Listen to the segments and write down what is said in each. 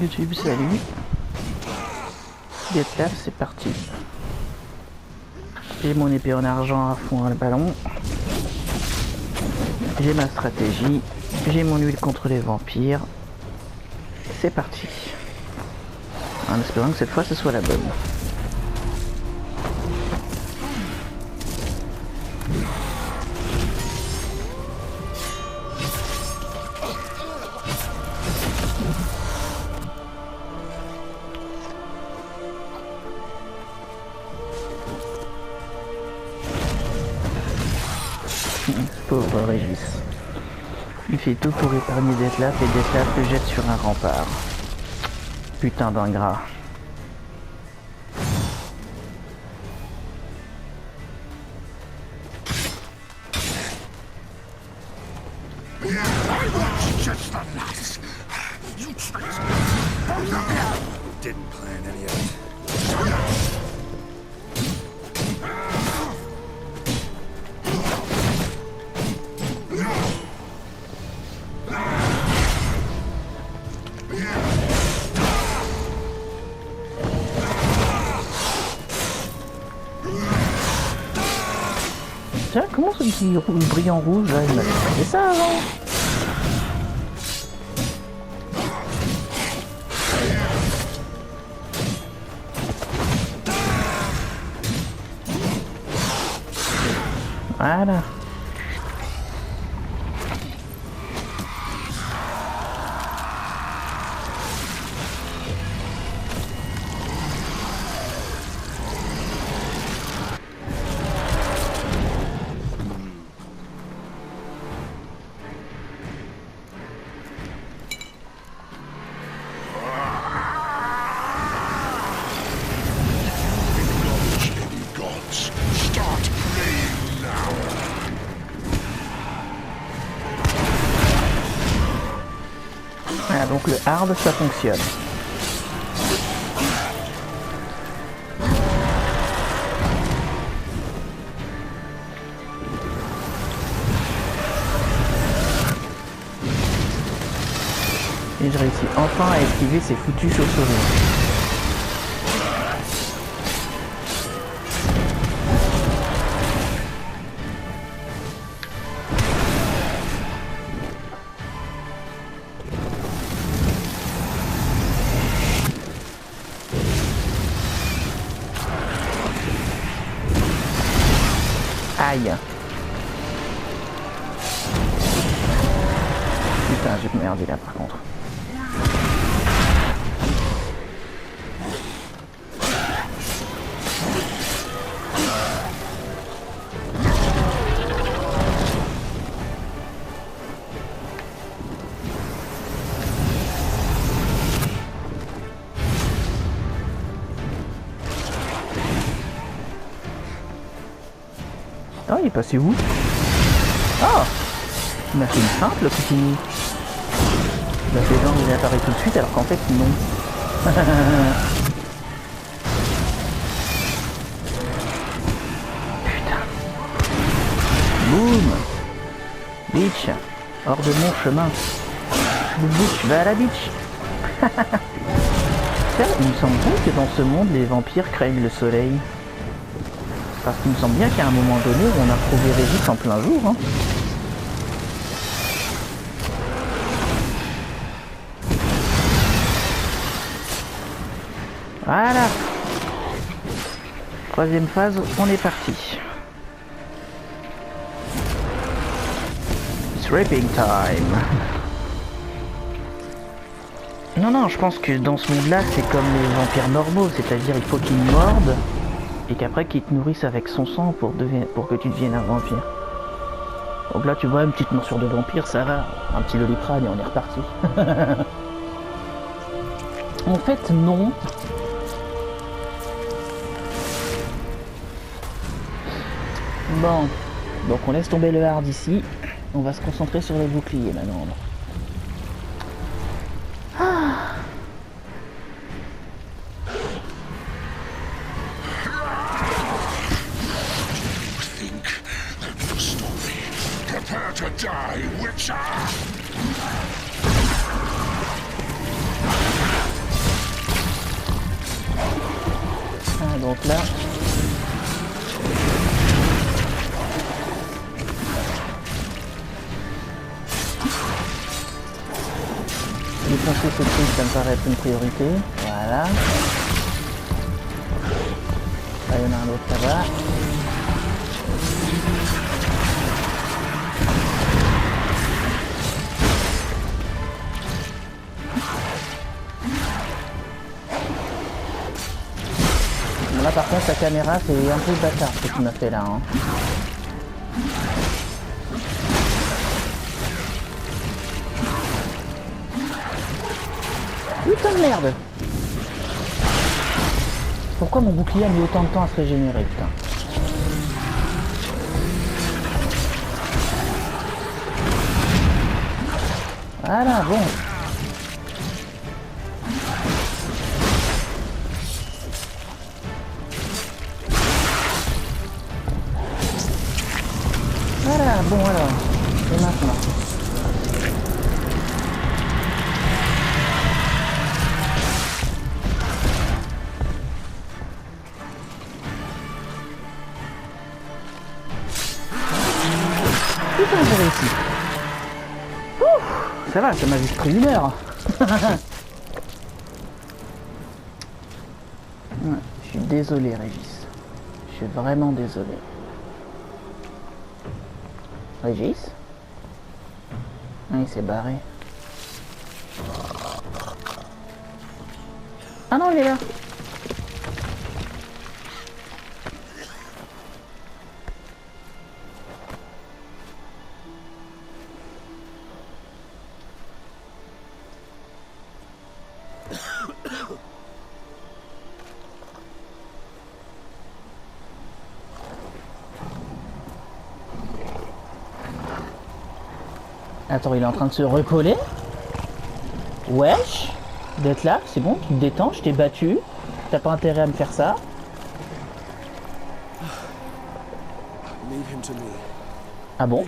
YouTube, salut. Get là, c'est parti. J'ai mon épée en argent à fond dans le ballon. J'ai ma stratégie. J'ai mon huile contre les vampires. C'est parti. En espérant que cette fois ce soit la bonne. Pauvre Regis. Il fait tout pour épargner Detlef et Detlef le jette sur un rempart. Putain d'ingrat. Tiens, comment ce petit brillant rouge là, il m'a fait ça avant? Voilà. Voilà, donc le hard ça fonctionne. Et je réussis enfin à esquiver ces foutues chauves-souris. Aïe. Putain, j'ai merdé là par contre. Oh, il est passé où? Oh, il m'a fait une feinte le petit. Il a fait genre il est apparu tout de suite alors qu'en fait non. Putain. Boum. Bitch. Hors de mon chemin. Bitch, va à la bitch. Tiens, il me semble bien que dans ce monde les vampires craignent le soleil. Parce qu'il me semble bien qu'à un moment donné, on a trouvé Regis en plein jour. Hein. Voilà. Troisième phase, on est parti. Sleeping time. Non, je pense que dans ce monde-là, c'est comme les vampires normaux, c'est-à-dire il faut qu'ils mordent. Et qu'après qu'ils te nourrissent avec son sang pour que tu deviennes un vampire. Donc là tu vois une petite morsure de vampire, ça va, un petit doliprane et on est reparti. En fait non. Bon, donc on laisse tomber le hard ici, on va se concentrer sur les boucliers maintenant. To die, Witcher! Donc là... défoncer ce truc, ça me paraît être une priorité. Voilà. Là, il y en a un autre là-bas. Bon, là, par contre, la caméra, c'est un peu bâtard ce que tu m'as fait là. Hein. Putain de merde! Pourquoi mon bouclier a mis autant de temps à se régénérer, putain? Voilà, bon. Voilà, bon alors. Et maintenant? Putain, j'ai réussi. Ouf, ça va, ça m'a juste pris 1 heure. Ouais, je suis désolé, Régis. Je suis vraiment désolé. Régis? Ah, il s'est barré. Ah non, il est là. Attends, il est en train de se recoller. Wesh, d'être là, c'est bon, tu te détends, je t'ai battu. T'as pas intérêt à me faire ça. Ah bon?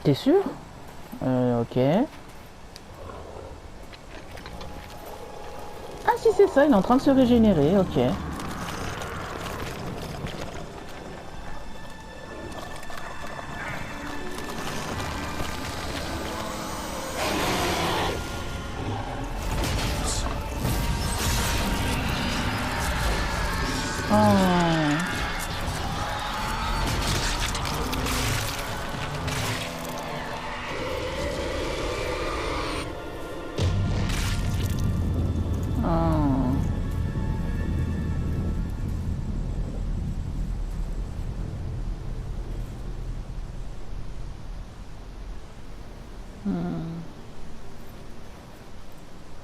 T'es sûr? Ok. Ah si c'est ça, il est en train de se régénérer, ok.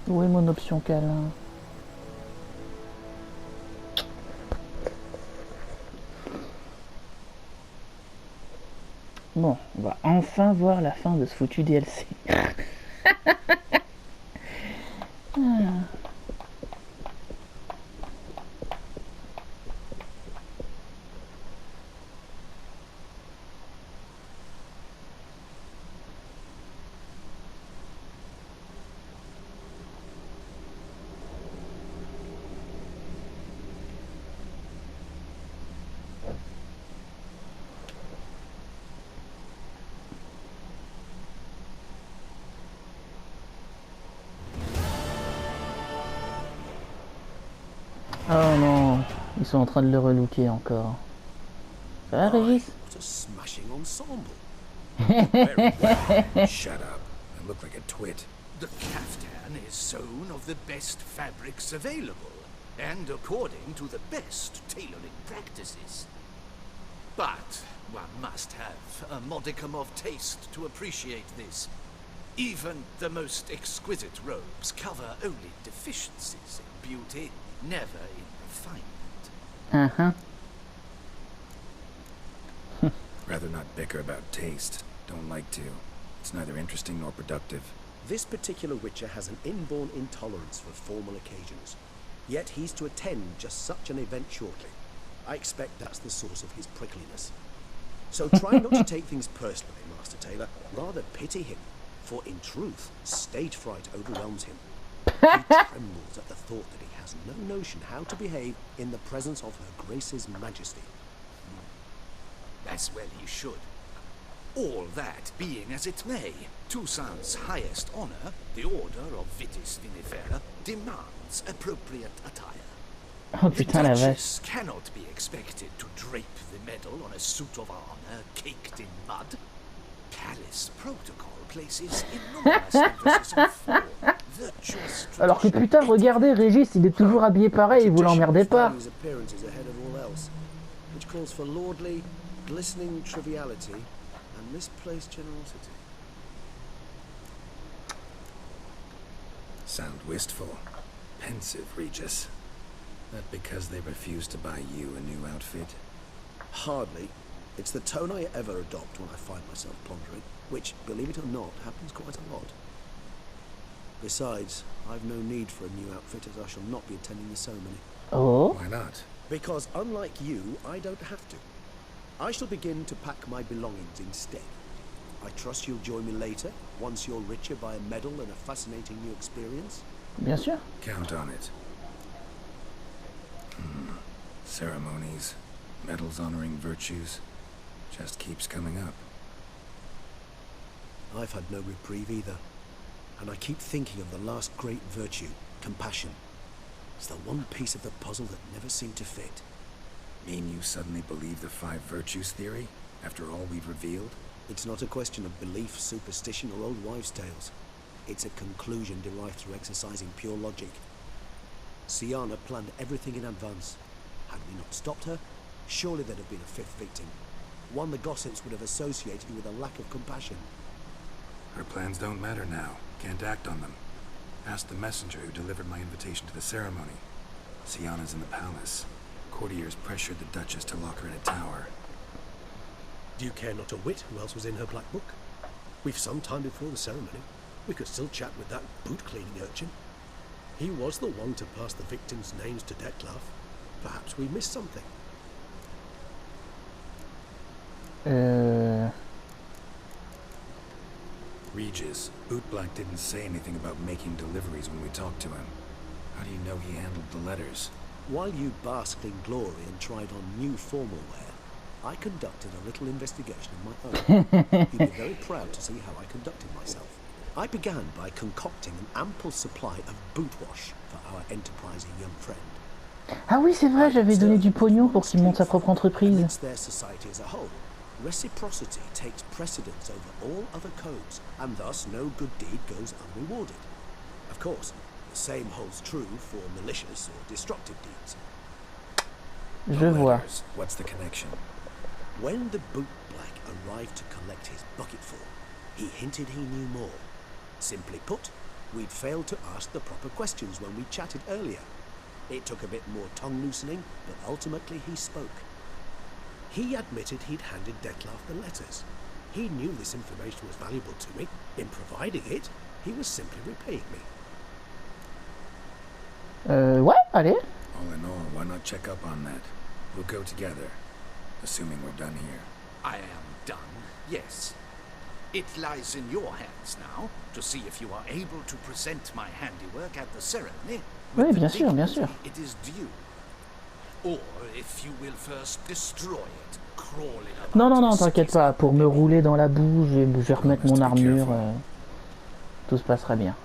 Où est mon option câlin? Bon, on va enfin voir la fin de ce foutu DLC. Oh non, ils sont en train de le relooker encore. Ça va, Regis? What a smashing ensemble. Shut up. I look like a twit. The caftan is sewn of the best fabrics available, and according to the best tailoring practices. But one must have a modicum of taste to appreciate this. Even the most exquisite robes cover only deficiencies in beauty, never in refinement. Rather not bicker about taste. Don't like to. It's neither interesting nor productive. This particular Witcher has an inborn intolerance for formal occasions. Yet he's to attend just such an event shortly. I expect that's the source of his prickliness. So try not to take things personally, Master Taylor. Rather pity him. For in truth, stage fright overwhelms him. trembles at the thought that he has no notion how to behave in the presence of Her Grace's Majesty. As well he should. All that being as it may, Toussaint's highest honor, the Order of Vitis Vinifera, demands appropriate attire. Oh The putain la vache. Duchess cannot be expected to drape the medal on a suit of armor caked in mud. Palace protocol places enormous emphasis on form, virtuous Alors que tradition, putain, regardez, Régis, il est toujours habillé pareil, vous l'emmerdez pas. Values appearances ahead of all else, which calls for lordly, glistening triviality and misplaced generosity. Sound wistful. Pensive, Regis. That because they refuse to buy you a new outfit? Hardly. It's the tone I ever adopt when I find myself pondering, which, believe it or not, happens quite a lot. Besides, I've no need for a new outfit as I shall not be attending the ceremony. Oh. Why not? Because unlike you, I don't have to. I shall begin to pack my belongings instead. I trust you'll join me later, once you're richer by a medal and a fascinating new experience. Bien sûr. Count on it. Ceremonies, medals honoring virtues, just keeps coming up. I've had no reprieve either. And I keep thinking of the last great virtue, compassion. It's the one piece of the puzzle that never seemed to fit. Mean you suddenly believe the 5 virtues theory, after all we've revealed? It's not a question of belief, superstition, or old wives' tales. It's a conclusion derived through exercising pure logic. Siana planned everything in advance. Had we not stopped her, surely there'd have been a 5th victim. One the gossips would have associated with a lack of compassion. Her plans don't matter now. Can't act on them. Ask the messenger who delivered my invitation to the ceremony. Siana's in the palace. Courtiers pressured the Duchess to lock her in a tower. Do you care not a whit who else was in her black book? We've some time before the ceremony. We could still chat with that boot-cleaning urchin. He was the one to pass the victims' names to Detlef. Perhaps we missed something. Regis, Bootblack didn't say anything about making deliveries when we talked to him. How do you know he handled the letters? While you basked in glory and tried on new formal wear, I conducted a little investigation of my own. You'd be very proud to see how I conducted myself. I began by concocting an ample supply of boot wash for our enterprising young friend. Ah oui, c'est vrai, j'avais donné du pognon pour qu'il monte sa propre entreprise. Amidst their society as a whole, reciprocity takes precedence over all other codes, and thus no good deed goes unrewarded. Of course, the same holds true for malicious or destructive deeds. Je vois. Letters. What's the connection? When the bootblack arrived to collect his bucketful, he hinted he knew more. Simply put, we'd failed to ask the proper questions when we chatted earlier. It took a bit more tongue-loosening, but ultimately he spoke. He admitted he'd handed Detlef the letters. He knew this information was valuable to me. In providing it, he was simply repaying me. Ouais, allez. All in all, why not check up on that? We'll go together, assuming we're done here. I am done, yes. It lies in your hands now to see if you are able to present my handiwork at the ceremony Oui, with bien the sûr, bien sûr. dignity it is due. Or if you will first destroy it, crawling about Non, non, non, the t'inquiète cities pas. Pour me rouler dans la boue, je vais remettre mon Reste armure. careful. Tout se passera bien.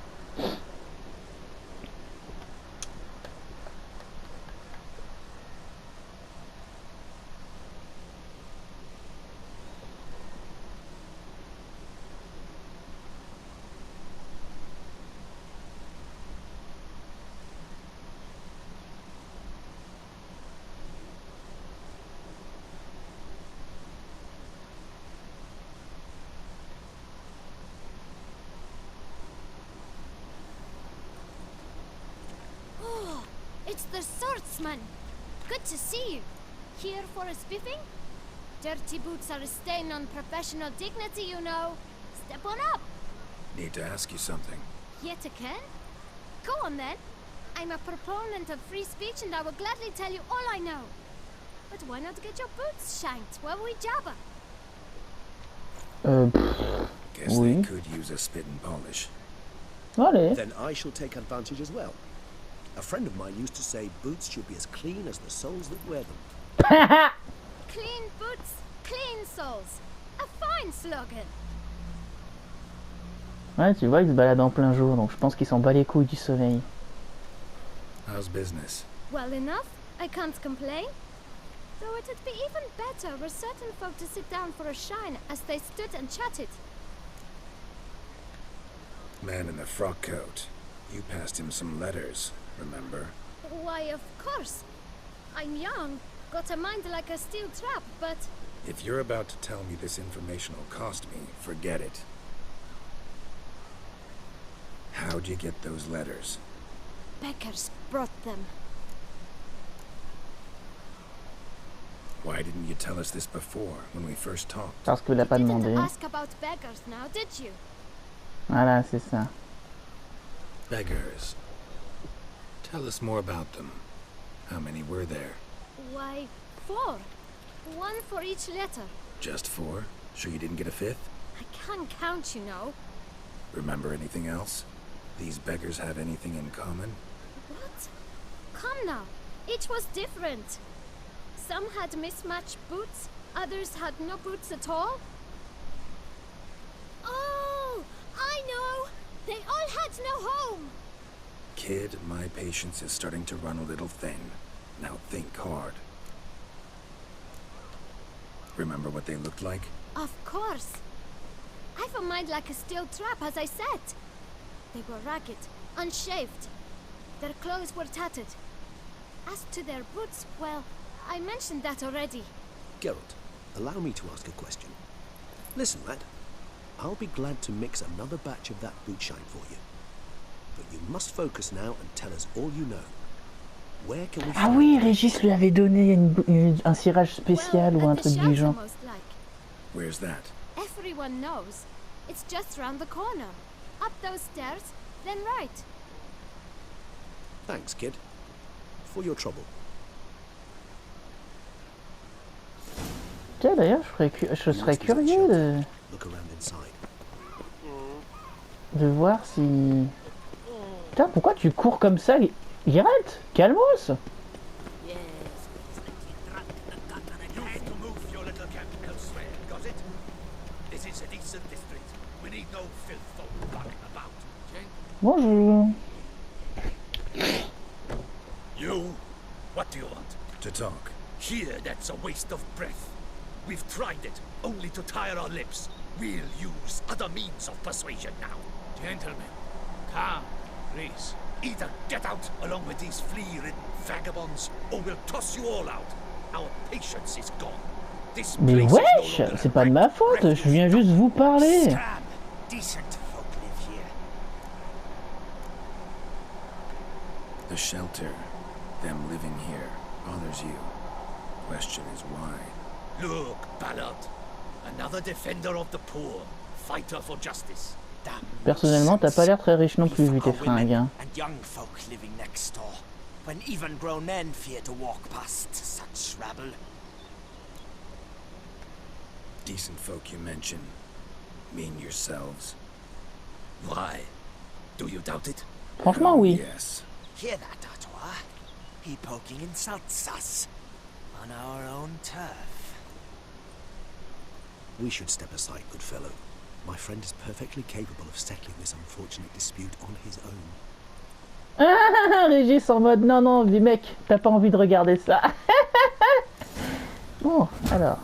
It's the swordsman. Good to see you. Here for a spiffing? Dirty boots are a stain on professional dignity, you know. Step on up. Need to ask you something. Yet again? Go on then. I'm a proponent of free speech and I will gladly tell you all I know. But why not get your boots shanked while we jabber? Guess Oui. they could use a spit and polish. Allez. Then I shall take advantage as well. A friend of mine used to say boots should be as clean as the soles that wear them. Clean boots, clean soles. A fine slogan. Ouais, tu vois, il se balade en plein jour, donc je pense qu'il s'en bat les couilles du soleil. How's business? Well enough, I can't complain. Though it'd be even better were certain folk to sit down for a shine as they stood and chatted. Man in the frock coat. You passed him some letters, remember? Why, of course. I'm young, got a mind like a steel trap, but... If you're about to tell me this information will cost me, forget it. How'd you get those letters? Beggars brought them. Why didn't you tell us this before, when we first talked? Parce qu'il a pas Didn't demandé. ask about beggars now, did you? Voilà, c'est ça. Beggars. Tell us more about them. How many were there? Why, 4. One for each letter. Just 4? Sure you didn't get a 5th? I can't count, you know. Remember anything else? These beggars have anything in common? What? Come now. Each was different. Some had mismatched boots, others had no boots at all. Oh, I know! They all had no home! Kid, my patience is starting to run a little thin. Now think hard. Remember what they looked like? Of course. I've a mind like a steel trap, as I said. They were ragged, unshaved. Their clothes were tattered. As to their boots, well, I mentioned that already. Geralt, allow me to ask a question. Listen, lad. I'll be glad to mix another batch of that boot shine for you. But you must focus now and tell us all you know. Where can we Ah find oui, them? Régis lui avait donné un cirage spécial Well, ou un at the truc du shelter, genre. most like. Where's that? Everyone knows. It's just round the corner. Up those stairs, then right. Thanks, kid. For your trouble. Tiens, d'ailleurs, je serais curieux Look around inside. de voir si... Putain, pourquoi tu cours comme ça, Geralt? Calmos! You have to move your little camp elsewhere, got it? This is a decent district. We need no filth folk bugging about. Bonjour. You? What do you want? To talk. Here, that's a waste of breath. We've tried it, only to tire our lips. We'll use other means of persuasion now. Gentlemen, calm, please. Either get out along with these flea-ridden vagabonds, or we'll toss you all out. Our patience is gone. This Mais place is no wesh, longer c'est pas de ma faute, je viens juste vous parler. Scram! Decent folk live here. The shelter, them living here, bothers you. Question is why. Look, Ballard. Another defender of the poor. Fighter for justice. Damn Personnellement, t'as pas l'air très riche non plus We've vu tes our women fringues. Hein. and young folk living next door, when even grown men fear to walk past such rabble. Decent folk you mention. Mean yourselves. Why? Do you doubt it? Franchement, oui. Yes. Hear that, Artois? He poking insults us on our own turf. We should step aside, good fellow. My friend is perfectly capable of settling this unfortunate dispute on his own. Ah, Régis en mode non, non, dis mec, t'as pas envie de regarder ça. Bon, alors.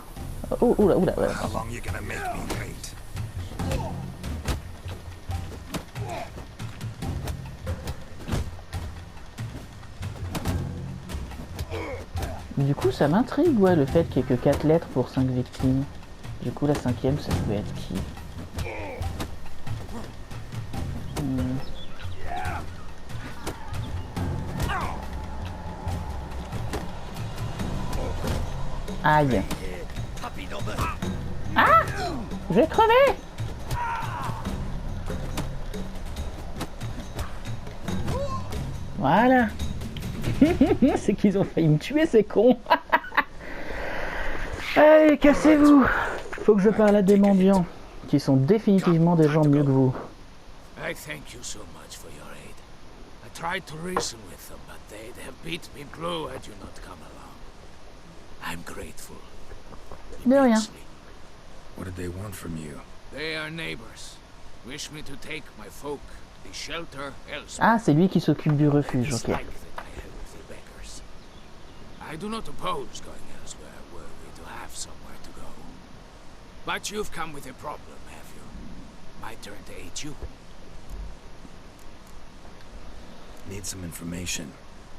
Oh, oula, oula, ouais. How long you gonna make me wait? Du coup, ça m'intrigue, ouais, le fait qu'il n'y ait que 4 lettres pour 5 victimes. Du coup, la 5e, ça peut être qui? Aïe. Puppy number. Ah! Je vais crever! Voilà. C'est qu'ils ont failli me tuer, ces cons. Allez, cassez-vous. Faut que je parle à des mendiants, qui sont définitivement des gens mieux que vous. I thank you so much for your aid. I tried to reason with them, but they'd have beat me blue had you not come along. I'm grateful. De rien. Immensely. What did they want from you? They are neighbors. Wish me to take my folk the shelter elsewhere. Ah, c'est lui qui s'occupe du refuge, It's ok. like that I help the beggars. I do not oppose going elsewhere were we to have somewhere to go. But you've come with a problem, have you? My turn to aid you. Need some information.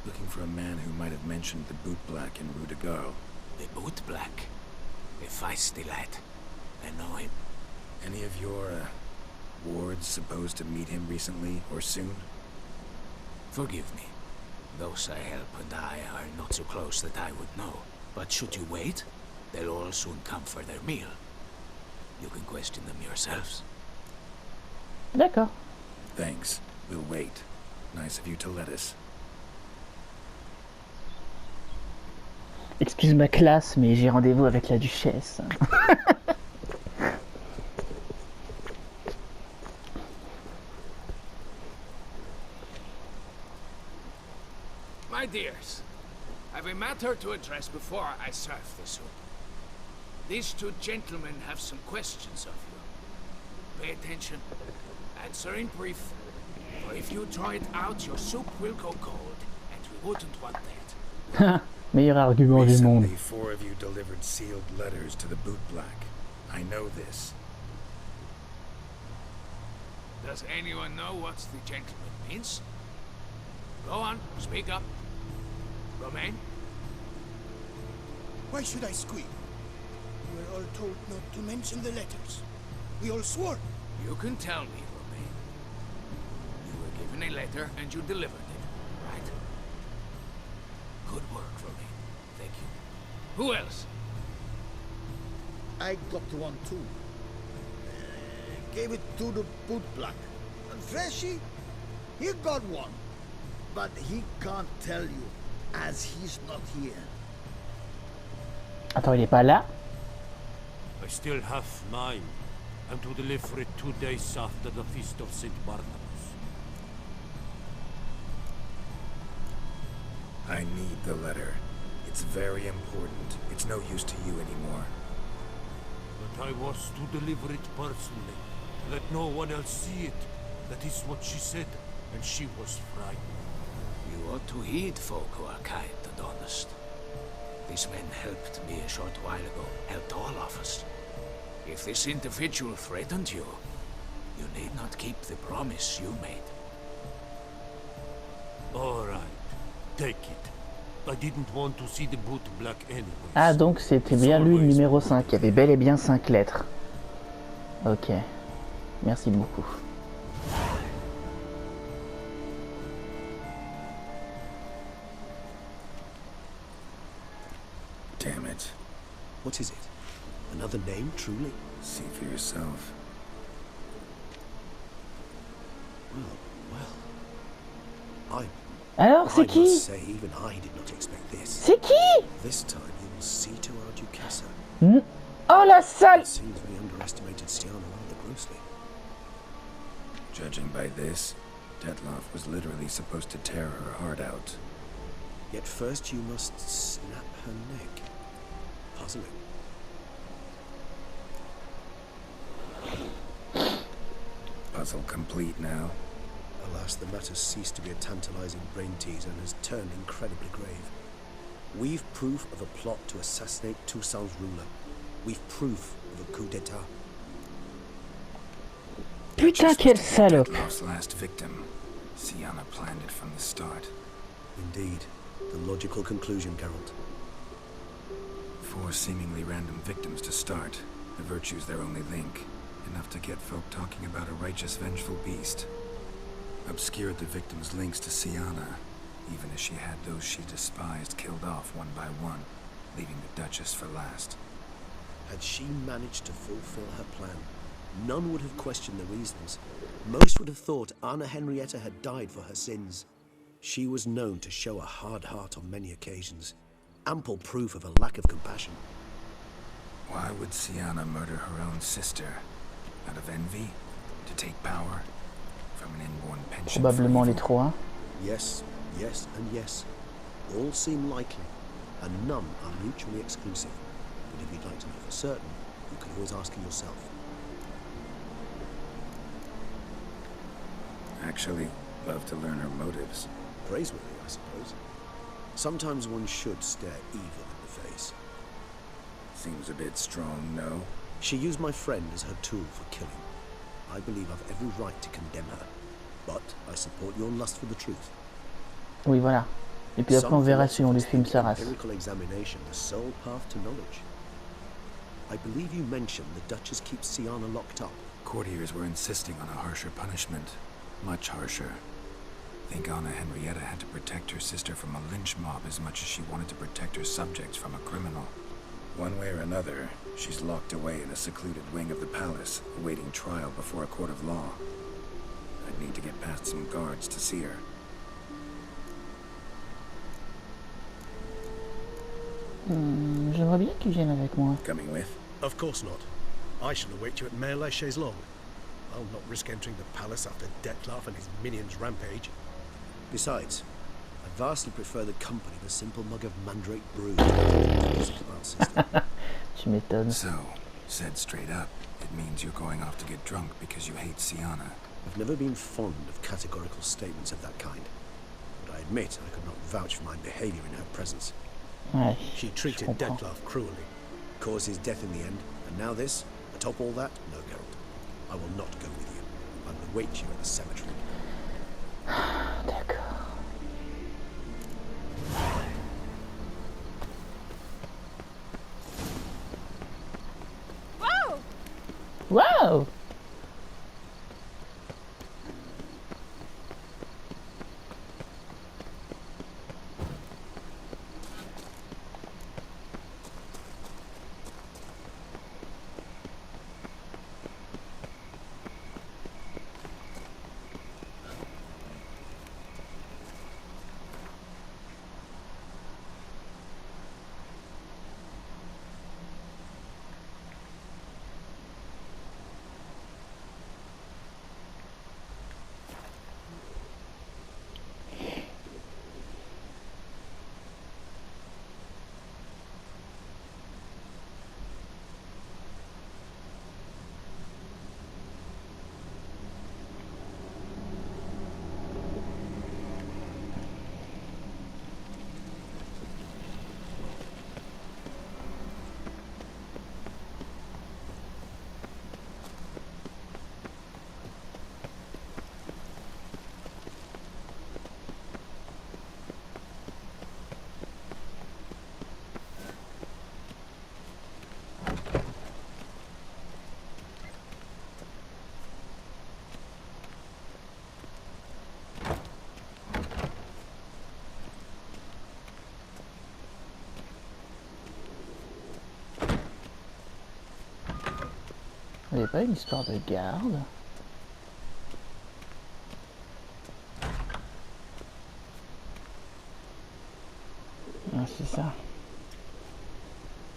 Looking for a man who might have mentioned the boot black in Rue de Garl. The boot black. A feisty lad. I know him. Any of your, wards supposed to meet him recently or soon? Forgive me. Those I help and I are not so close that I would know. But should you wait, they'll all soon come for their meal. You can question them yourselves. D'accord. Thanks. We'll wait. Nice of you to let us. Excuse ma classe, mais j'ai rendez-vous avec la duchesse. My dears, I've a matter to address before I serve the soup. These two gentlemen have some questions of you. Pay attention. Answer in brief. For if you try it out, your soup will go cold, and we wouldn't want that. Meilleur argument du monde. Recently, 4 of you delivered sealed letters to the boot black. I know this. Does anyone know what the gentleman means? Go on, speak up. Romain? Why should I squeal? We were all told not to mention the letters. We all swore. You can tell me, Romain. You were given a letter and you delivered it, right? Good work, Romain. Thank you. Who else? I got one too. Gave it to the boot black. And Freshy, he got one. But he can't tell you, as he's not here. Attends, il est pas là? I still have mine. I'm to deliver it 2 days after the Feast of St. Barnabas. I need the letter. It's very important. It's no use to you anymore. But I was to deliver it personally. Let no one else see it. That is what she said, and she was frightened. You ought to heed folk who are kind and honest. These men helped me a short while ago, helped all of us. If this individual threatened you, you need not keep the promise you made. All right, take it. I didn't want to see the boot black anyway. Ah, donc c'était bien lui le numéro 5. Il y avait bel et bien 5 lettres. Ok. Merci beaucoup. Damn it. What is it? Another name, truly? See for yourself. Well. Alors, c'est I qui? must say, even I did not expect this. C'est qui? This time you will see to our Duchessa. Oh la salle! It seems we underestimated Stiana rather grossly. Judging by this, Detloff was literally supposed to tear her heart out. Yet first you must snap her neck. Puzzling. Puzzle complete now. Alas, the matter's ceased to be a tantalizing brain teaser and has turned incredibly grave. We've proof of a plot to assassinate Toussaint's ruler. We've proof of a coup d'etat. Putain, quelle salope! Detloff's last victim. Sienna planned it from the start. Indeed, the logical conclusion, Geralt. 4 seemingly random victims to start. The virtue's their only link. Enough to get folk talking about a righteous, vengeful beast. Obscured the victims' links to Sienna, even as she had those she despised killed off one by one, leaving the Duchess for last. Had she managed to fulfill her plan, none would have questioned the reasons. Most would have thought Anna Henrietta had died for her sins. She was known to show a hard heart on many occasions. Ample proof of a lack of compassion. Why would Sienna murder her own sister? Out of envy? To take power? from an inborn penchant for Probablement les evil. trois. Hein. Yes, yes, and yes. All seem likely, and none are mutually exclusive. But if you'd like to know for certain, you can always ask yourself. Actually, love to learn her motives. Praiseworthy, I suppose. Sometimes one should stare evil in the face. Seems a bit strong, no? She used my friend as her tool for killing. I believe I've every right to condemn her, but I support your lust for the truth. Oui, voilà. Et puis après, on verra si on lui filme sa race. Empirical examination, the sole path to knowledge. I believe you mentioned the Duchess keeps Siana locked up. Courtiers were insisting on a harsher punishment. Much harsher. I think Anna Henrietta had to protect her sister from a lynch mob as much as she wanted to protect her subjects from a criminal. One way or another, she's locked away in a secluded wing of the palace, awaiting trial before a court of law. I'd need to get past some guards to see her. J'aimerais bien qu'il vienne avec moi. Coming with? Of course not. I shall await you at Mère Chaise-Longue. I'll not risk entering the palace after Dettlaff and his minions rampage. Besides, I vastly prefer the company of a simple mug of mandrake brew. Tu m'étonnes. So, said straight up, it means you're going off to get drunk because you hate Siana. I've never been fond of categorical statements of that kind, but I admit I could not vouch for my behavior in her presence. Ouais, She treated Dettlaff cruelly, caused his death in the end, and now this, atop all that, no, Geralt. I will not go with you. I will await you at the cemetery. D'accord. Whoa! Wow! Il n'y avait pas une histoire de garde? Ah, c'est ça.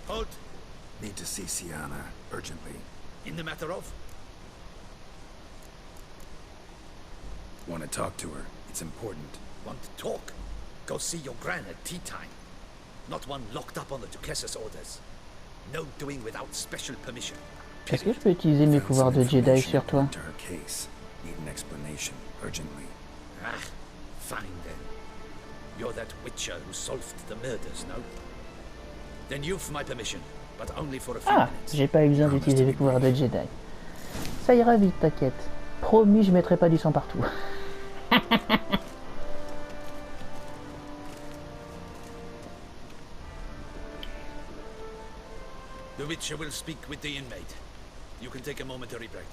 Halt! Need to see Siana, urgently. In the matter of? Want to talk to her. It's important. Want to talk? Go see your gran at tea time. Not one locked up on the Duchess's orders. No doing without special permission. Est-ce que je peux utiliser mes pouvoirs de Jedi sur toi? To her case. Need an explanation, urgently. Ah, fine then. You're that witcher who solved the murders, no? Then you've my permission, but only for a few Ah, minutes. j'ai pas eu besoin d'utiliser les pouvoirs de Jedi. Ça ira vite, t'inquiète. Promis, je mettrai pas du sang partout. The witcher will speak with the inmate. You can take a momentary break.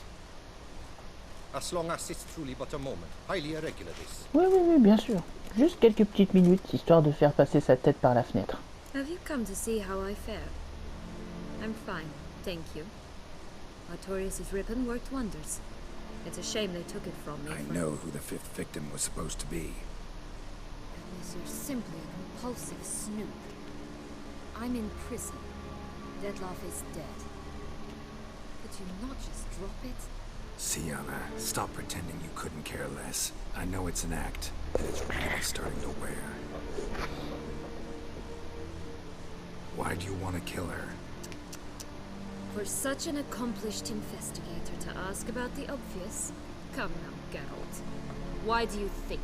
As long as it's truly but a moment. Highly irregular this. Oui, oui, oui, bien sûr. Juste quelques petites minutes, histoire de faire passer sa tête par la fenêtre. Have you come to see how I fare? I'm fine, thank you. Artorius' ribbon worked wonders. It's a shame they took it from me. I know who the fifth victim was supposed to be. Unless you're simply a compulsive snoop. I'm in prison. Dettlaff is dead. Could you not just drop it? Sienna, stop pretending you couldn't care less. I know it's an act, and it's really starting to wear. Why do you want to kill her? For such an accomplished investigator to ask about the obvious? Come now, Geralt. Why do you think?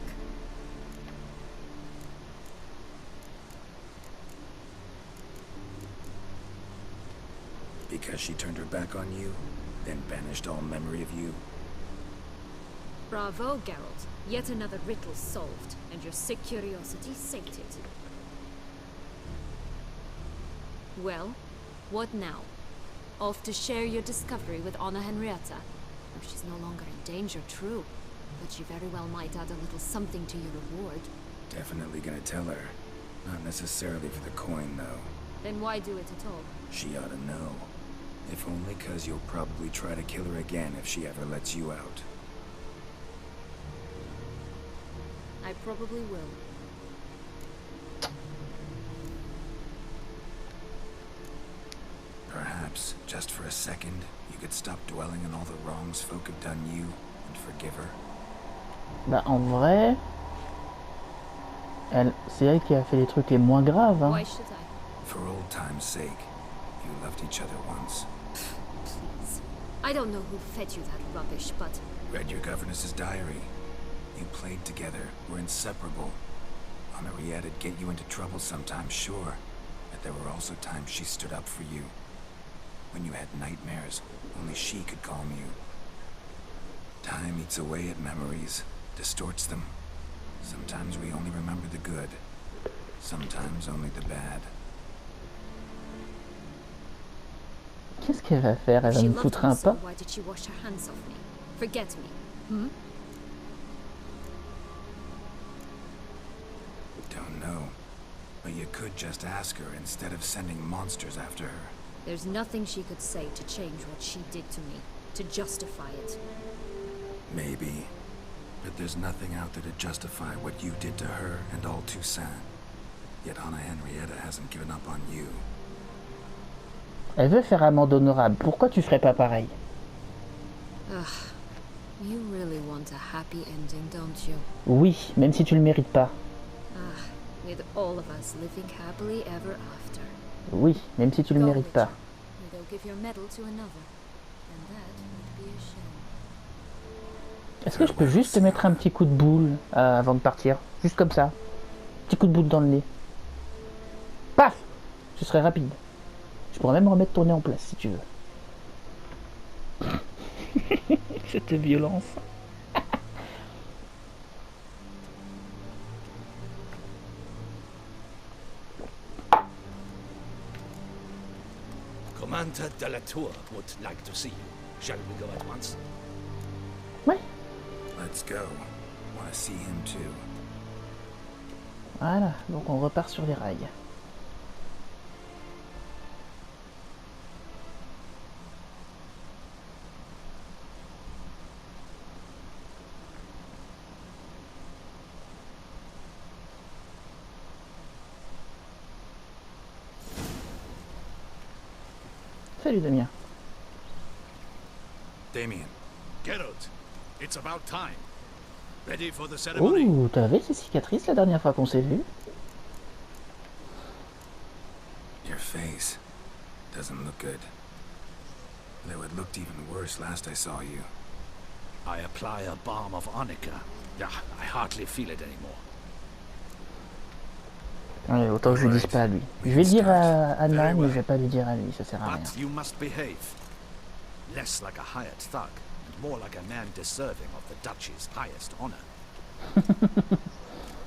Because she turned her back on you, then banished all memory of you? Bravo, Geralt. Yet another riddle solved, and your sick curiosity sated. Well, what now? Off to share your discovery with Anna Henrietta? Oh, she's no longer in danger, true. But she very well might add a little something to your reward. Definitely gonna tell her. Not necessarily for the coin, though. Then why do it at all? She ought to know. If only 'cause you'll probably try to kill her again if she ever lets you out. I probably will. Perhaps, just for a second, you could stop dwelling on all the wrongs folk have done you and forgive her. Bah en vrai, c'est elle qui a fait les trucs les moins graves. Hein. Why should I? For old time's sake, you loved each other once. Please. I don't know who fed you that rubbish, but... Read your governess's diary. You played together, were inseparable. Henriette'd get you into trouble sometimes, sure. But there were also times she stood up for you. When you had nightmares, only she could calm you. Time eats away at memories, distorts them. Sometimes we only remember the good. Sometimes only the bad. Qu'est-ce qu'elle va faire? Elle va me foutre un pas? Why did she wash her hands off me? Forget me. Hmm? Don't know. But you could just ask her instead of sending monsters after her. There's nothing she could say to change what she did to me, to justify it. Maybe. But there's nothing out there to justify what you did to her and all Toussaint. Yet Anna Henrietta hasn't given up on you. Elle veut faire amende honorable. Pourquoi tu ferais pas pareil? Ugh. You really want a happy ending, don't you? Oui, même si tu le mérites pas. Ah, with all of us living happily ever after. Oui, même si tu le Go, mérites pas. Witcher. They'll give your medal to another. And that would be a shame. Est-ce que je peux juste te mettre un petit coup de boule avant de partir? Juste comme ça. Petit coup de boule dans le nez. Paf! Ce serait rapide. Je pourrais même remettre ton nez en place si tu veux. Cette violence. Commander de la Tour would like to see you. Shall we go at once? Ouais. Let's go. Want to see him too. Voilà, donc on repart sur les rails. Salut Damien. Damien. Geralt, it's about time. Ready for the ceremony? Ouh, t'avais ces cicatrices la dernière fois qu'on s'est vu? Your face doesn't look good. Though it looked even worse last I saw you. I apply a balm of arnica. I hardly feel it anymore. Ouais, autant que je le dise pas à lui. Je vais le dire à Anna, mais je vais pas lui dire à lui, ça sert à rien. But you must behave. Less like a hired thug, and more like a man deserving of the Duchy's highest honor.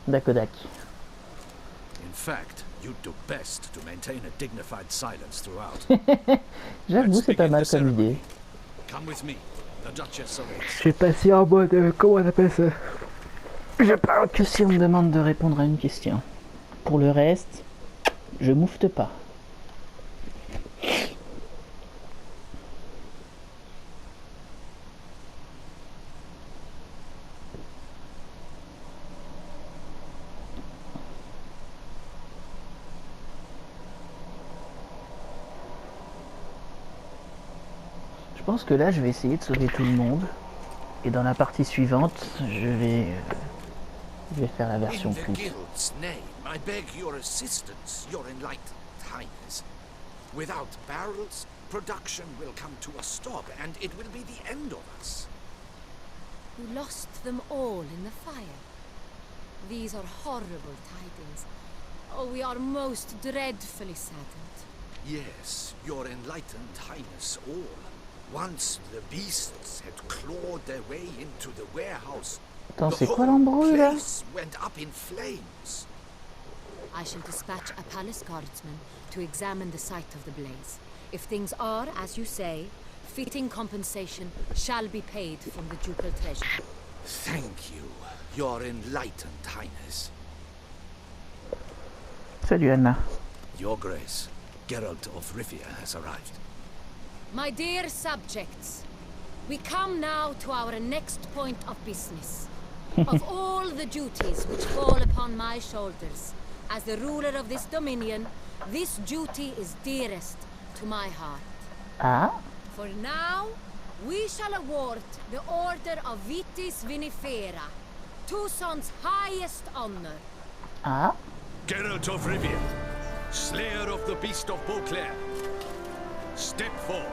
Dakodak. In fact, you'd do best to maintain a dignified silence throughout. J'avoue, c'est pas mal comme idée. Come with me. The Duchess awaits. Je suis passé en mode... comment on appelle ça? Je parle que si on me demande de répondre à une question. Pour le reste, je moufte pas. Je pense que là, je vais essayer de sauver tout le monde. Et dans la partie suivante, je vais faire la version In the plus. guild's name, I beg your assistance, your enlightened highness. Without barrels, production will come to a stop, and it will be the end of us. You lost them all in the fire. These are horrible tidings. Oh, we are most dreadfully saddened. Yes, your enlightened highness all. Once the beasts had clawed their way into the warehouse, Attends, the c'est quoi whole l'embrouille là? place went up in flames. I shall dispatch a palace guardsman to examine the site of the blaze. If things are, as you say, fitting compensation shall be paid from the ducal treasure. Thank you, your enlightened highness. Salut Anna. Your grace, Geralt of Rivia has arrived. My dear subjects, we come now to our next point of business. Of all the duties which fall upon my shoulders, as the ruler of this dominion, this duty is dearest to my heart. Ah, For now, we shall award the Order of Vitis Vinifera, Tucson's highest honor. ah. Geralt of Rivia, slayer of the beast of Beauclair, step forth.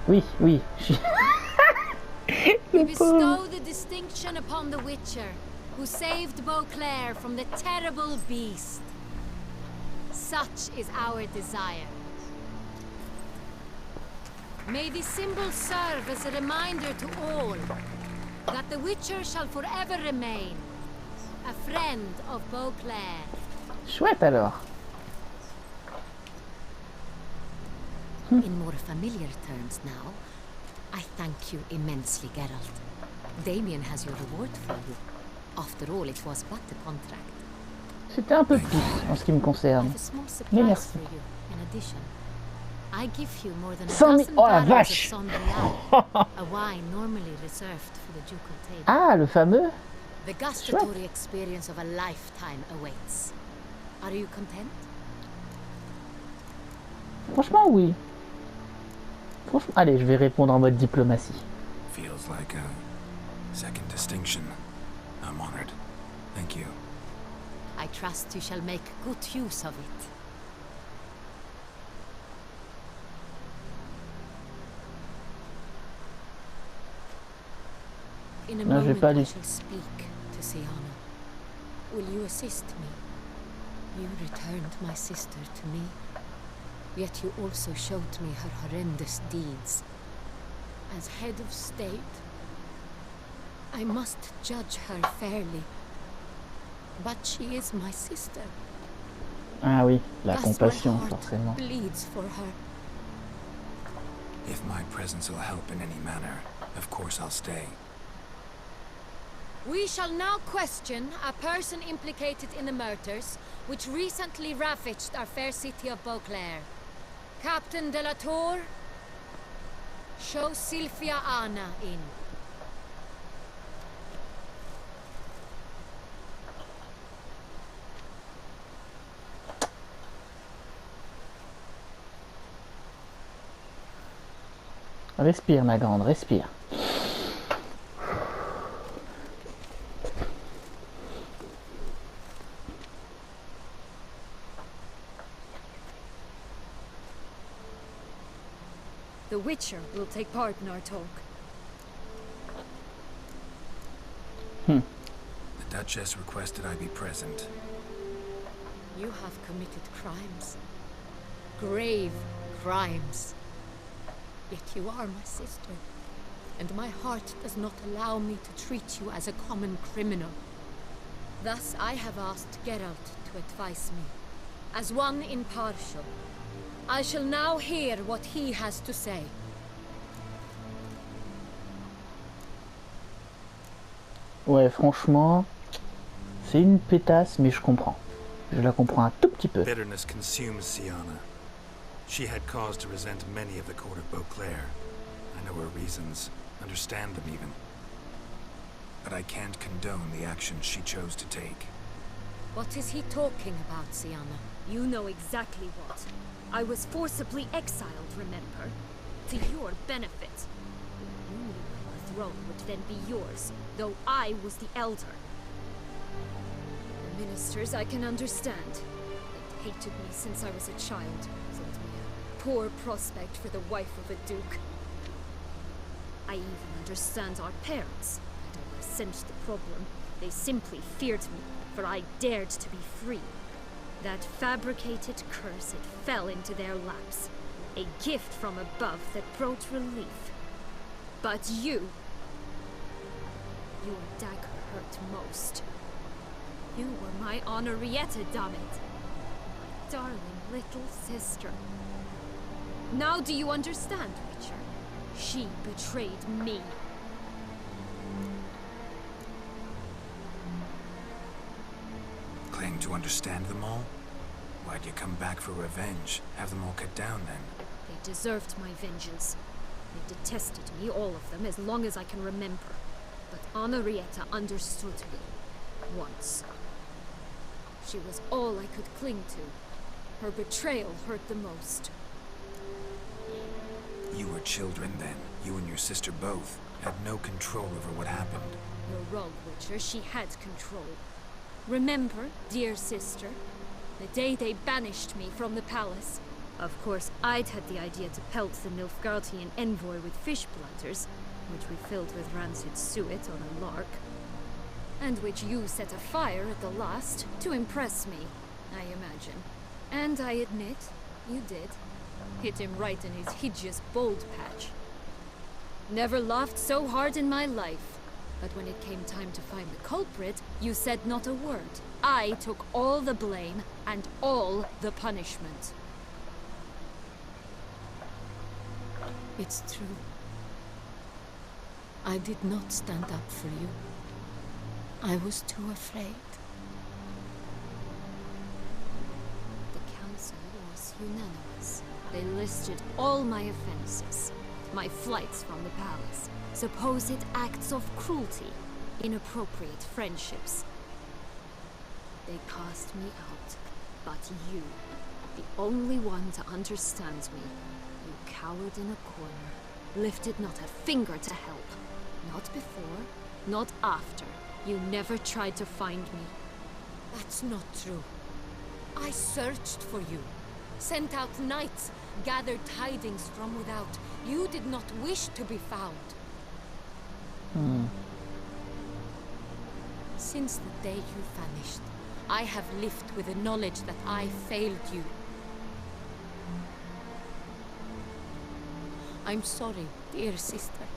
Oui, oui. We bestow the distinction upon the Witcher, who saved Beauclair from the terrible beast. Such is our desire. May this symbol serve as a reminder to all that the Witcher shall forever remain a friend of Beauclair. Chouette alors. In more familiar terms now, I thank you immensely, Geralt. Damien has your reward for you. After all, it was but a contract. C'était un peu plus en ce qui me I concerne. have a small Mais surprise merci. for you, in addition. I give you more than a 100 000 dozen oh la barrels of vache. Sangria, a wine normally reserved for the ducal table. Ah, le fameux. The gustatory experience of a lifetime awaits. Are you content? Franchement, oui. Franchement, allez, je vais répondre en mode diplomatie. Feels like a second distinction. I'm honored. Thank you. I trust you shall make good use of it. In a Non, je vais moment pas I aller. shall speak to Siana. Will you assist me? You returned my sister to me, yet you also showed me her horrendous deeds. As head of state, I must judge her fairly. But she is my sister. Ah oui, la Thus my compassion, heart forcément. bleeds for her. If my presence will help in any manner, of course I'll stay. We shall now question a person implicated in the murders which recently ravaged our fair city of Beauclair. Captain de la Tour, show Sylvia Anna in. Respire, ma grande, respire. The Witcher will take part in our talk. The Duchess requested I be present. You have committed crimes. Grave crimes. Yet you are my sister, and my heart does not allow me to treat you as a common criminal. Thus I have asked Geralt to advise me, as one impartial. I shall now hear what he has to say. Ouais, franchement, c'est une pétasse, mais je comprends. Je la comprends un tout petit peu. Bitterness consumes Siana. She had cause to resent many of the court of Beauclair. I know her reasons, understand them even. But I can't condone the actions she chose to take. What is he talking about, Siana? You know exactly what. I was forcibly exiled, remember? to your benefit. You knew the throne would then be yours, though I was the elder. The ministers I can understand. They'd hated me since I was a child, thought me a poor prospect for the wife of a duke. I even understand our parents. I don't resent the problem. They simply feared me, for I dared to be free. That fabricated curse, it fell into their laps. A gift from above that brought relief. But you... Your dagger hurt most. You were my Henrietta, damn it. My darling little sister. Now do you understand, Witcher? She betrayed me. Claim to understand them all? Why'd you come back for revenge? Have them all cut down then? They deserved my vengeance. They detested me, all of them, as long as I can remember. But Henrietta understood me. Once. She was all I could cling to. Her betrayal hurt the most. You were children then. You and your sister both had no control over what happened. You're wrong, Witcher. She had control. Remember, dear sister, the day they banished me from the palace? Of course, I'd had the idea to pelt the Nilfgaardian envoy with fish platters, which we filled with rancid suet on a lark, and which you set afire at the last to impress me, I imagine. And I admit, you did. Hit him right in his hideous bald patch. Never laughed so hard in my life. But when it came time to find the culprit, you said not a word. I took all the blame and all the punishment. It's true. I did not stand up for you. I was too afraid. The council was unanimous. They listed all my offenses. My flights from the palace, supposed acts of cruelty, inappropriate friendships. They cast me out, but you, the only one to understand me, you cowered in a corner, lifted not a finger to help. Not before, not after. You never tried to find me. That's not true. I searched for you, sent out knights, gathered tidings from without. You did not wish to be found. Since the day you vanished, I have lived with the knowledge that I failed you. I'm sorry, dear sister.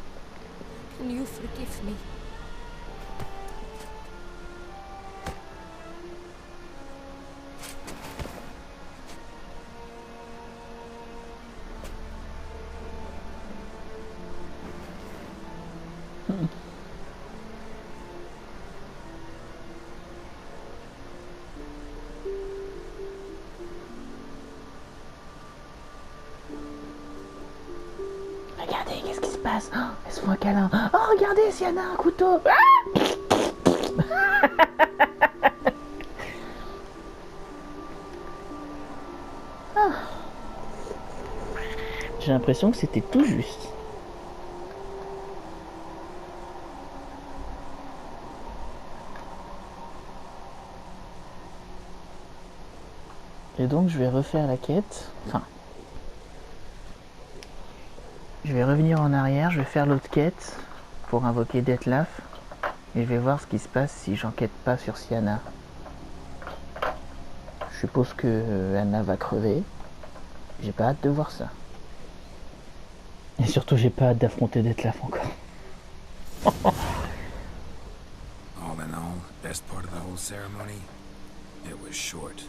Can you forgive me? Regardez, qu'est-ce qui se passe? Oh, elles se font un câlin. Oh, regardez, Sienna a un couteau. Ah. J'ai l'impression que c'était tout juste. Et donc je vais refaire la quête. Enfin, je vais revenir en arrière, je vais faire l'autre quête pour invoquer Detlef. Et je vais voir ce qui se passe si j'enquête pas sur Sienna. Je suppose que Anna va crever. J'ai pas hâte de voir ça. Et surtout j'ai pas hâte d'affronter Detlef encore. All in all, best part of the whole ceremony, it was short.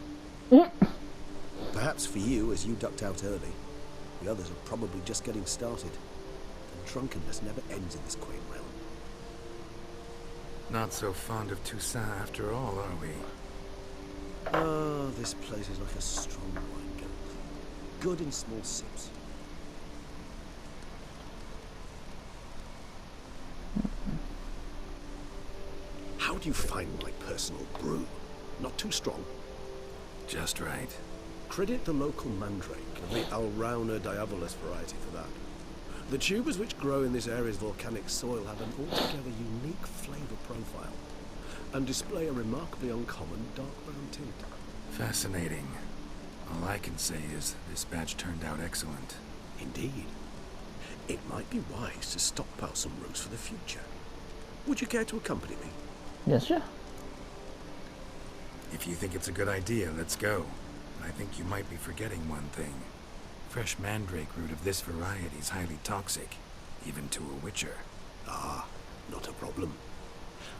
Perhaps for you, as you ducked out early. The others are probably just getting started. And drunkenness never ends in this quaint realm. Not so fond of Toussaint after all, are we? Oh, this place is like a strong wine gum. Good in small sips. How do you find my personal brew? Not too strong. Just right. Credit the local mandrake and the Alrauna diabolus variety for that. The tubers which grow in this area's volcanic soil have an altogether unique flavour profile and display a remarkably uncommon dark brown tint. Fascinating. All I can say is this batch turned out excellent. Indeed. It might be wise to stockpile some roots for the future. Would you care to accompany me? Bien sûr. If you think it's a good idea, let's go. I think you might be forgetting one thing. Fresh mandrake root of this variety is highly toxic, even to a witcher. Ah, not a problem.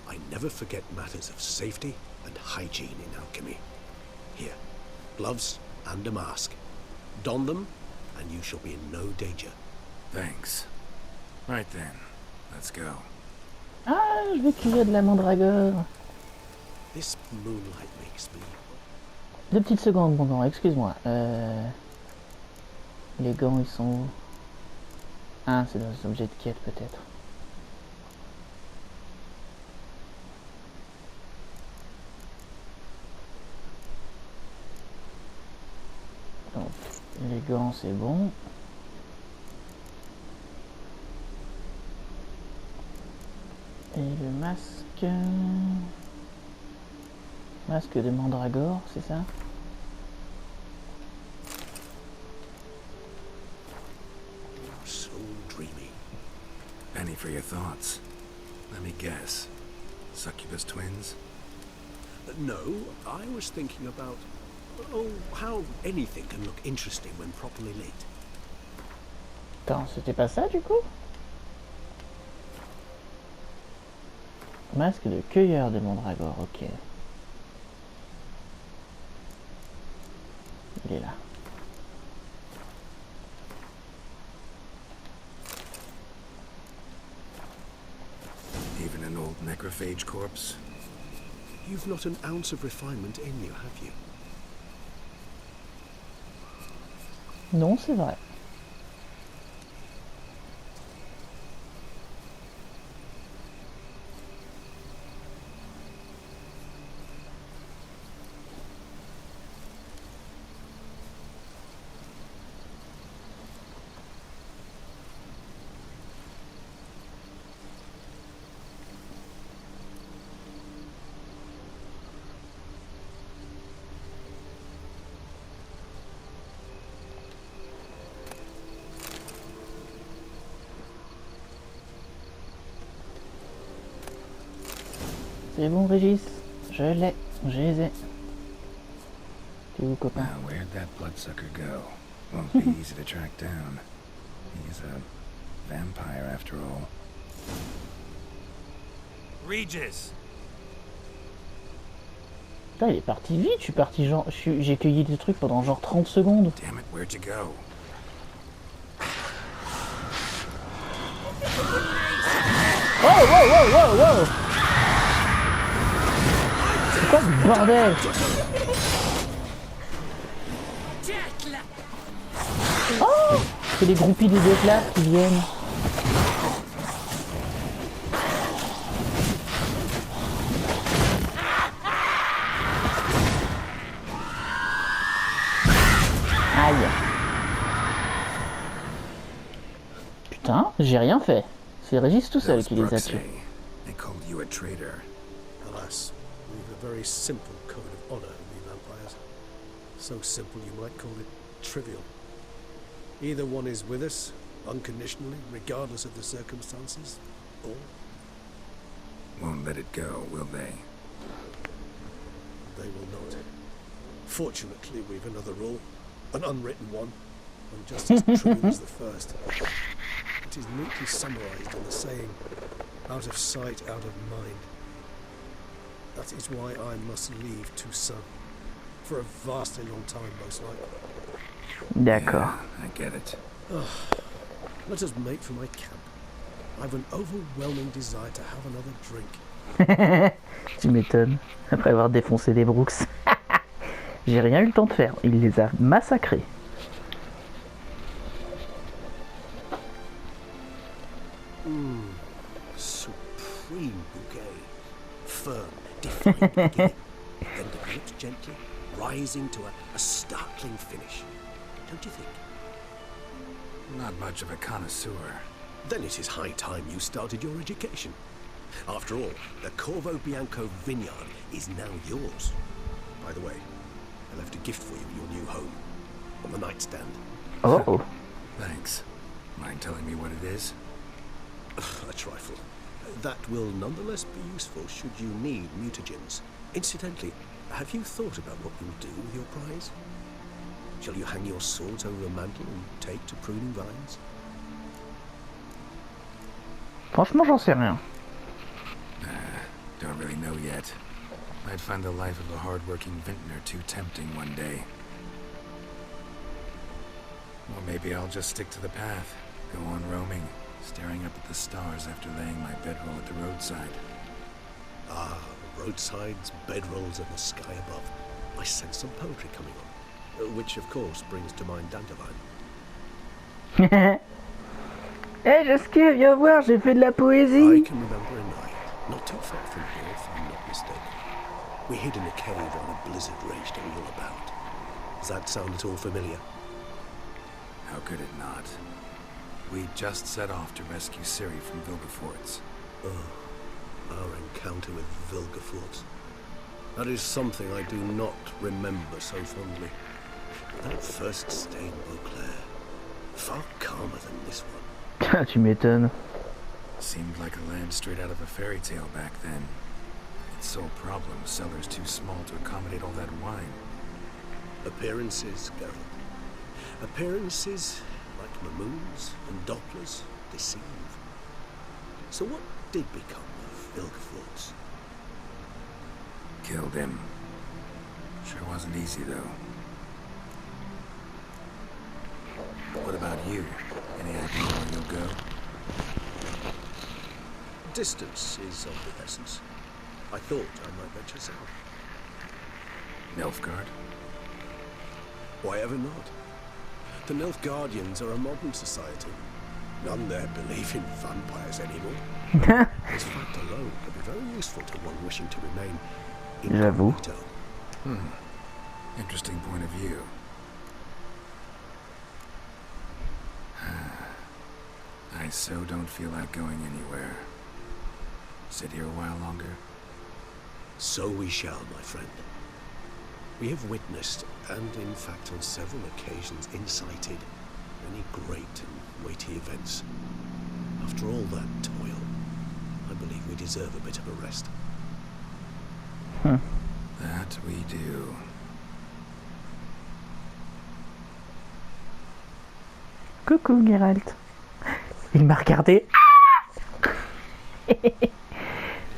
I never forget matters of safety and hygiene in alchemy. Here, gloves and a mask. Don them, and you shall be in no danger. Thanks. Right then, let's go. Ah, je vais cueillir de la mandragore. This moonlight makes me... 2 petites secondes, mon gant, excuse-moi. Les gants, ils sont où? Ah, c'est dans les objets de quête, peut-être. Donc, les gants, c'est bon. Et le masque... Masque de mandragore, c'est ça? So dreamy. Penny for your thoughts. Let me guess. Succubus twins? No, I was thinking about... Oh, how anything can look interesting when properly lit. Attends, c'était pas ça, du coup? Masque de cueilleur de mandragore, ok. Il est là. Even an old necrophage corpse? You've not an ounce of refinement in you, have you? Non, c'est vrai. C'est bon, Régis, je l'ai, je les ai. T'es où, copain? Now, where'd that bloodsucker go? Won't be easy to track down. He's a vampire, after all. Regis! Putain, il est parti vite, je suis parti genre... J'ai cueilli des trucs pendant genre 30 secondes. Damn it, where'd you go? Oh, wow, wow, wow, wow! C'est quoi ce bordel? Oh! C'est les groupies des deux classes qui viennent. Aïe. Putain, j'ai rien fait. C'est Regis tout seul qui les a tués. They called you a traitor. Alas, we've a very simple code of honor, we vampires. So simple you might call it trivial. Either one is with us, unconditionally, regardless of the circumstances, or... Won't let it go, will they? They will not. Fortunately, we've another rule, an unwritten one, and just as true as the first. It is neatly summarized in the saying, out of sight, out of mind. That is why I must leave Toussaint. For a vastly long time, most likely. D'accord. Yeah, I get it. Let us make for my camp. I've an overwhelming desire to have another drink. Tu m'étonnes. Après avoir défoncé des Brooks. J'ai rien eu le temps de faire. Il les a massacrés. Supreme bouquet. Firm, defined beginning. Then develops gently, rising to a startling finish. Don't you think? Not much of a connoisseur. Then it is high time you started your education. After all, the Corvo Bianco vineyard is now yours. By the way, I left a gift for you in your new home. On the nightstand. Oh. Thanks. Mind telling me what it is? A trifle. That will nonetheless be useful should you need mutagens. Incidentally, have you thought about what you'll do with your prize? Shall you hang your swords over a mantle and take to pruning vines? Franchement, j'en sais rien. Don't really know yet. Might find the life of a hard-working vintner too tempting one day. Or maybe I'll just stick to the path, go on roaming, staring up at the stars after laying my bedroll at the roadside. Ah, roadsides, bedrolls, and the sky above. I sense some poetry coming on. Which, of course, brings to mind Dandelion. Hey, Jasquet, viens voir, j'ai fait de la I poésie. can remember a night, not too far from here, if I'm not mistaken. We hid in a cave while a blizzard raged all about. Does that sound at all familiar? How could it not? We just set off to rescue Ciri from Vilgefortz. Oh, our encounter with Vilgefortz. That is something I do not remember so fondly. That first stay in Beauclair, far calmer than this one. Tu m'étonnes. Seemed like a land straight out of a fairy tale back then. Its sole problem, cellars too small to accommodate all that wine. Appearances, Geralt. Appearances, like mamoons and dopplers, deceive. So what did become of Vilgefortz? Killed him. Sure wasn't easy, though. What about you? Any idea where you'll go? Distance is of the essence. I thought I might venture south. Nilfgaard? Why ever not? The Nilfgaardians are a modern society. None there believe in vampires anymore. This fact alone could be very useful to one wishing to remain J'avoue. incognito. Interesting point of view. I so don't feel like going anywhere. Sit here a while longer? So we shall, my friend. We have witnessed, and in fact on several occasions incited, many great and weighty events. After all that toil, I believe we deserve a bit of a rest. That we do. Coucou, Geralt. Il m'a regardé.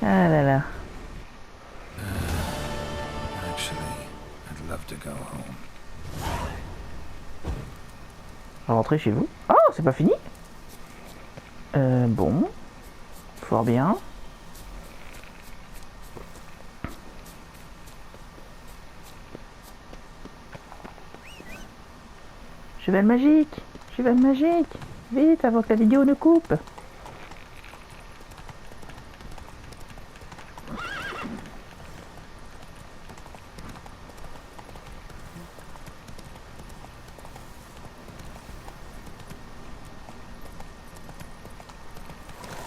Ah là là. Actually, I'd love to go home. Rentrez chez vous. Oh, c'est pas fini. Bon. Fort bien. Cheval magique. Cheval magique. Vite, avant que la vidéo ne coupe.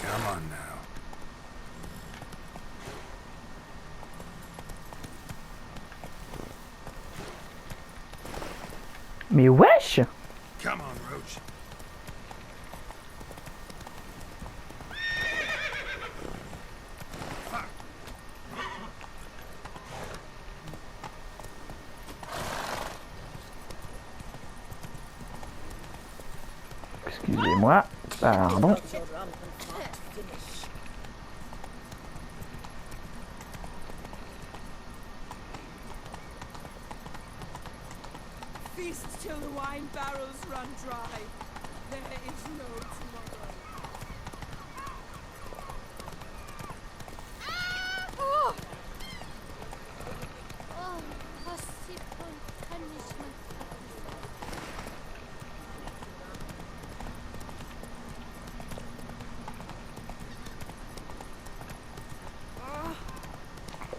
Come on now. Mais wesh! Come on, Roach. Excusez-moi. Pardon. Feast till the wine barrels run dry. There is no tomorrow. Oh! Oh, possible punishment.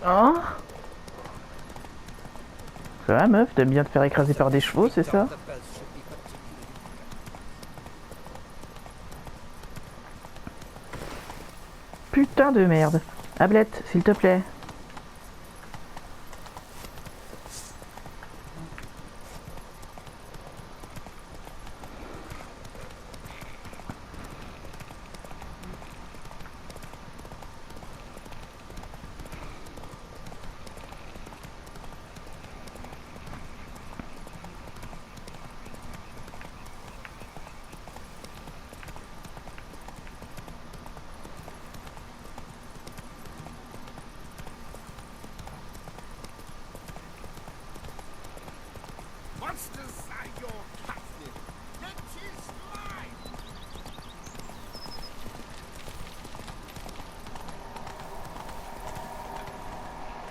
Oh. Ça va, meuf? T'aimes bien te faire écraser par des chevaux, c'est ça? Putain de merde. Ablette, s'il te plaît.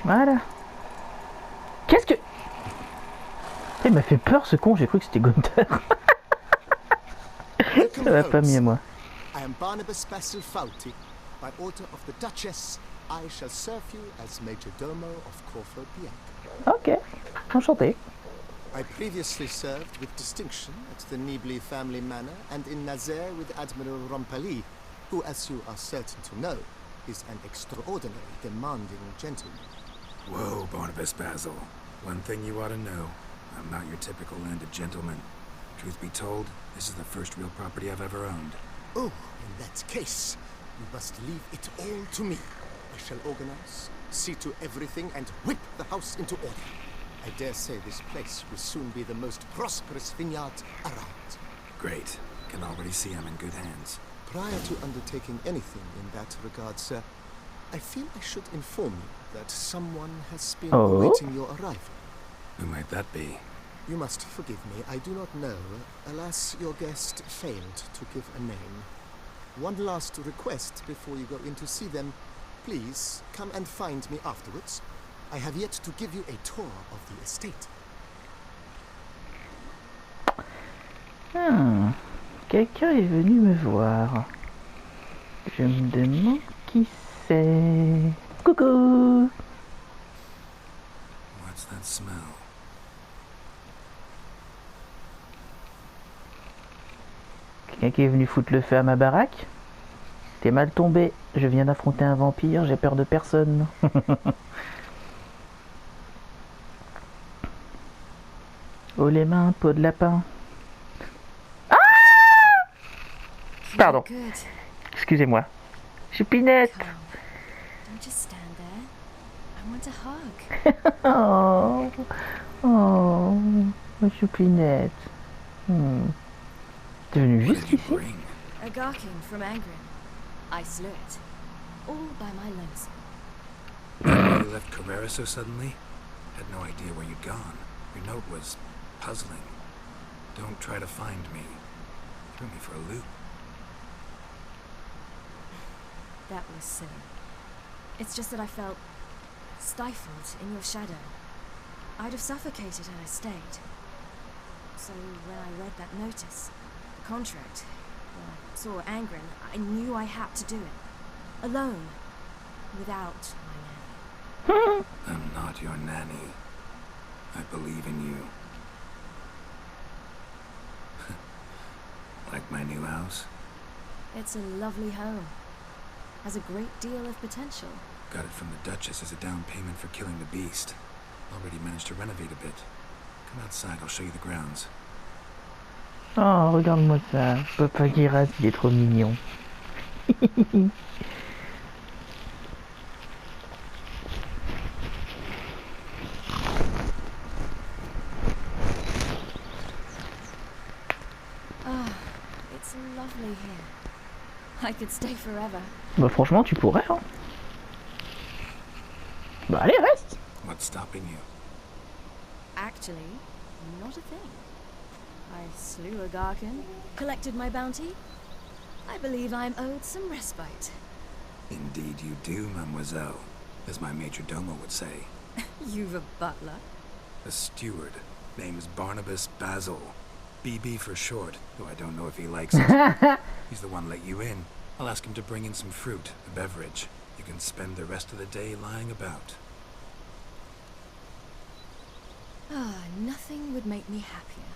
Voilà. Qu'est-ce que... Il m'a fait peur ce con, j'ai cru que c'était Gunther. Ça va pas mieux moi. I am Barnabas Basil Fawlty. By order of the Duchess, I shall serve you as Major Domo of Corfu Bianca. Ok, enchanté. I previously served with distinction at the Nibley family manor and in Nazaire with Admiral Rompali, who, as you are certain to know, is an extraordinarily demanding gentleman. Whoa, Barnabas Basil. One thing you ought to know. I'm not your typical landed gentleman. Truth be told, this is the first real property I've ever owned. Oh, in that case, you must leave it all to me. I shall organize, see to everything, and whip the house into order. I dare say this place will soon be the most prosperous vineyard around. Great. Can already see I'm in good hands. Prior to undertaking anything in that regard, sir, I feel I should inform you that someone has been awaiting your arrival. Who might that be? You must forgive me, I do not know. Alas, your guest failed to give a name. One last request before you go in to see them. Please, come and find me afterwards. I have yet to give you a tour of the estate. Ah, quelqu'un est venu me voir. Je me demande qui c'est. Coucou. What's that smell? Quelqu'un qui est venu foutre le feu à ma baraque? T'es mal tombé, je viens d'affronter un vampire, j'ai peur de personne. Oh les mains, peau de lapin. Ah! Pardon. Excusez-moi. Choupinette. Don't just stand there. I want a hug. Oh, oh, ma choupinette. T'es venu juste ici? A Garkin from Angren. I slew it. All by my lonesome. You left Carrera so suddenly? Had no idea where you'd gone. Your note was puzzling. Don't try to find me. Threw me for a loop. That was silly. It's just that I felt stifled in your shadow. I'd have suffocated had I stayed. So when I read that notice, the contract, when I saw Angren, I knew I had to do it. Alone. Without my nanny. I'm not your nanny. I believe in you. Like my new house? It's a lovely home. Has a great deal of potential. Got it from the Duchess as a down payment for killing the beast. Already managed to renovate a bit. Come outside, I'll show you the grounds. Oh, regarde-moi ça. Papa Girat, il est trop mignon. It's lovely here. I could stay forever. Bah franchement, tu pourrais, hein. Bah allez, reste. What's stopping you? Actually, not a thing. I slew a Garkin, collected my bounty. I believe I'm owed some respite. Indeed you do, mademoiselle. As my major domo would say. You've a butler? A steward. Name's Barnabas Basil. BB for short, though I don't know if he likes it. He's the one let you in. I'll ask him to bring in some fruit, a beverage. You can spend the rest of the day lying about. Ah, nothing would make me happier.